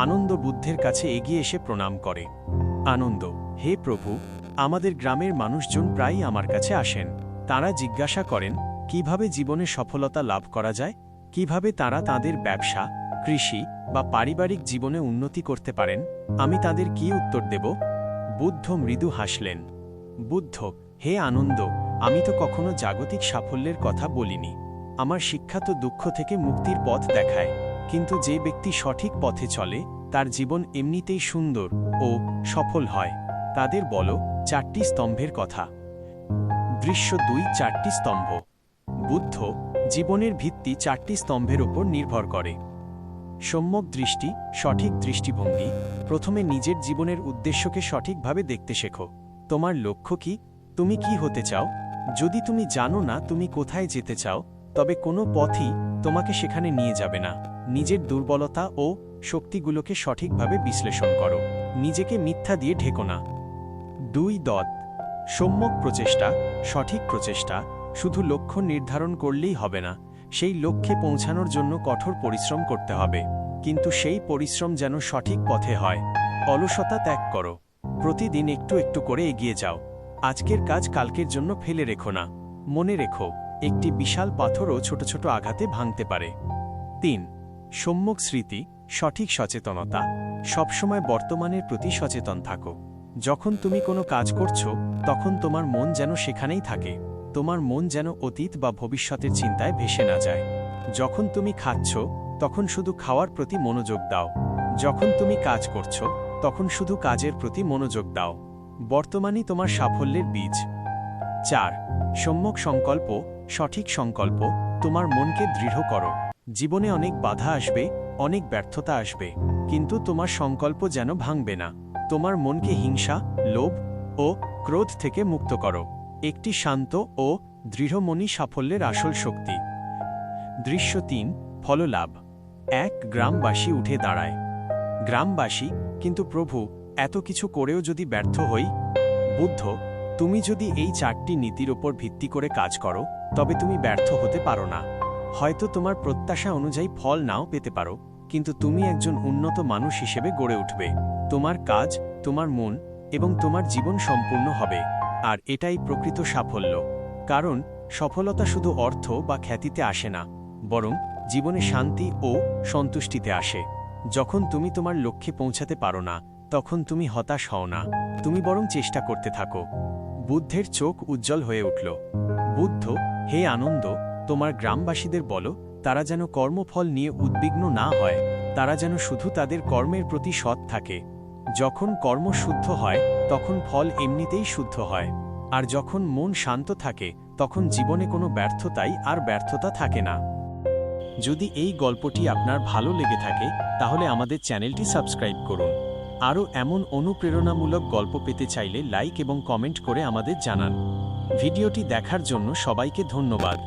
আনন্দ বুদ্ধের কাছে এগিয়ে এসে প্রণাম করে। আনন্দ: হে প্রভু, আমাদের গ্রামের মানুষজন প্রায়ই আমার কাছে আসেন। তারা জিজ্ঞাসা করেন কিভাবে জীবনে সফলতা লাভ করা যায়, কিভাবে তারা তাদের ব্যবসা, কৃষি বা পারিবারিক জীবনে উন্নতি করতে পারেন। আমি তাদের কি উত্তর দেব? বুদ্ধ মৃদু হাসলেন। বুদ্ধ: হে আনন্দ, আমি তো কখনো জাগতিক সাফল্যের কথা বলিনি। আমার শিক্ষা তো দুঃখ থেকে মুক্তির পথ দেখায়। কিন্তু যে ব্যক্তি সঠিক পথে চলে তার জীবন এমনিতেই সুন্দর ও সফল হয়। তাদের বলো 4টি স্তম্ভের কথা। দৃশ্য 2: 4টি স্তম্ভ। বুদ্ধ: জীবনের ভিত্তি 4টি স্তম্ভের উপর নির্ভর করে। সম্যক দৃষ্টি, সঠিক দৃষ্টিভঙ্গি। প্রথমে নিজের জীবনের উদ্দেশ্যকে সঠিকভাবে দেখতে শেখো। তোমার লক্ষ্য কি? তুমি কি হতে চাও? যদি তুমি জানো না তুমি কোথায় যেতে চাও, তবে কোনো পথই তোমাকে সেখানে নিয়ে যাবে না। নিজের দুর্বলতা ও শক্তিগুলোকে সঠিকভাবে বিশ্লেষণ করো। নিজেকে মিথ্যা দিয়ে ঢেকো না। 2. সম্যক প্রচেষ্টা, সঠিক প্রচেষ্টা। শুধু লক্ষ্য নির্ধারণ করলেই হবে না, সেই লক্ষ্যে পৌঁছানোর জন্য কঠোর পরিশ্রম করতে হবে। কিন্তু সেই পরিশ্রম যেন সঠিক পথে হয়। অলসতা ত্যাগ করো। প্রতিদিন একটু একটু করে এগিয়ে যাও। আজকের কাজ কালকের জন্য ফেলে রেখো না। মনে রেখো, একটি বিশাল পাথরও ছোট ছোট আঘাতে ভাঙতে পারে। 3. সম্যক স্মৃতি, সঠিক সচেতনতা। সবসময় বর্তমানের প্রতি সচেতন থাকো। যখন তুমি কোনো কাজ করছো তখন তোমার মন যেন সেখানেই থাকে। তোমার মন যেন অতীত বা ভবিষ্যতের চিন্তায় ভেসে না যায়। যখন তুমি খাচ্ছ তখন শুধু খাওয়ার প্রতি মনোযোগ দাও। যখন তুমি কাজ করছো তখন শুধু কাজের প্রতি মনোযোগ দাও। বর্তমানই তোমার সাফল্যের বীজ। 4. সম্যক সংকল্প, সঠিক সংকল্প। তোমার মনকে দৃঢ় করো। জীবনে অনেক বাধা আসবে, অনেক ব্যর্থতা আসবে, কিন্তু তোমার সংকল্প যেন ভাঙবে না। তোমার মনকে হিংসা, লোভ ও ক্রোধ থেকে মুক্ত করো। একটি শান্ত ও দৃঢ় মনই সাফল্যের আসল শক্তি। দৃশ্য 3: ফললাভ। এক গ্রামবাসী উঠে দাঁড়ায়। গ্রামবাসী: কিন্তু প্রভু, এত কিছু করেও যদি ব্যর্থ হই? বুদ্ধ: তুমি যদি এই 4টি নীতির ওপর ভিত্তি করে কাজ করো তবে তুমি ব্যর্থ হতে পারো না। হয়তো তোমার প্রত্যাশা অনুযায়ী ফল নাও পেতে পারো, কিন্তু তুমি একজন উন্নত মানুষ হিসেবে গড়ে উঠবে। তোমার কাজ, তোমার মন এবং তোমার জীবন সম্পূর্ণ হবে। আর এটাই প্রকৃত সাফল্য। কারণ সফলতা শুধু অর্থ বা খ্যাতিতে আসে না, বরং জীবনে শান্তি ও সন্তুষ্টিতে আসে। যখন তুমি তোমার লক্ষ্যে পৌঁছাতে পারো না তখন তুমি হতাশ হও না, তুমি বরং চেষ্টা করতে থাকো। বুদ্ধের চোখ উজ্জ্বল হয়ে উঠল। বুদ্ধ: হে আনন্দ, তোমার গ্রামবাসীদের বলো তারা যেন কর্মফল নিয়ে উদ্বিগ্ন না হয়। তারা যেন শুধু তাদের কর্মের প্রতি সৎ থাকে। যখন কর্ম শুদ্ধ হয় তখন ফল এমনিতেই শুদ্ধ হয়। আর যখন মন শান্ত থাকে তখন জীবনে কোনো ব্যর্থতাই আর ব্যর্থতা থাকে না। যদি এই গল্পটি আপনার ভালো লেগে থাকে তাহলে আমাদের চ্যানেলটি সাবস্ক্রাইব করুন। আরও এমন অনুপ্রেরণামূলক গল্প পেতে চাইলে লাইক এবং কমেন্ট করে আমাদের জানান। ভিডিওটি দেখার জন্য সবাইকে ধন্যবাদ।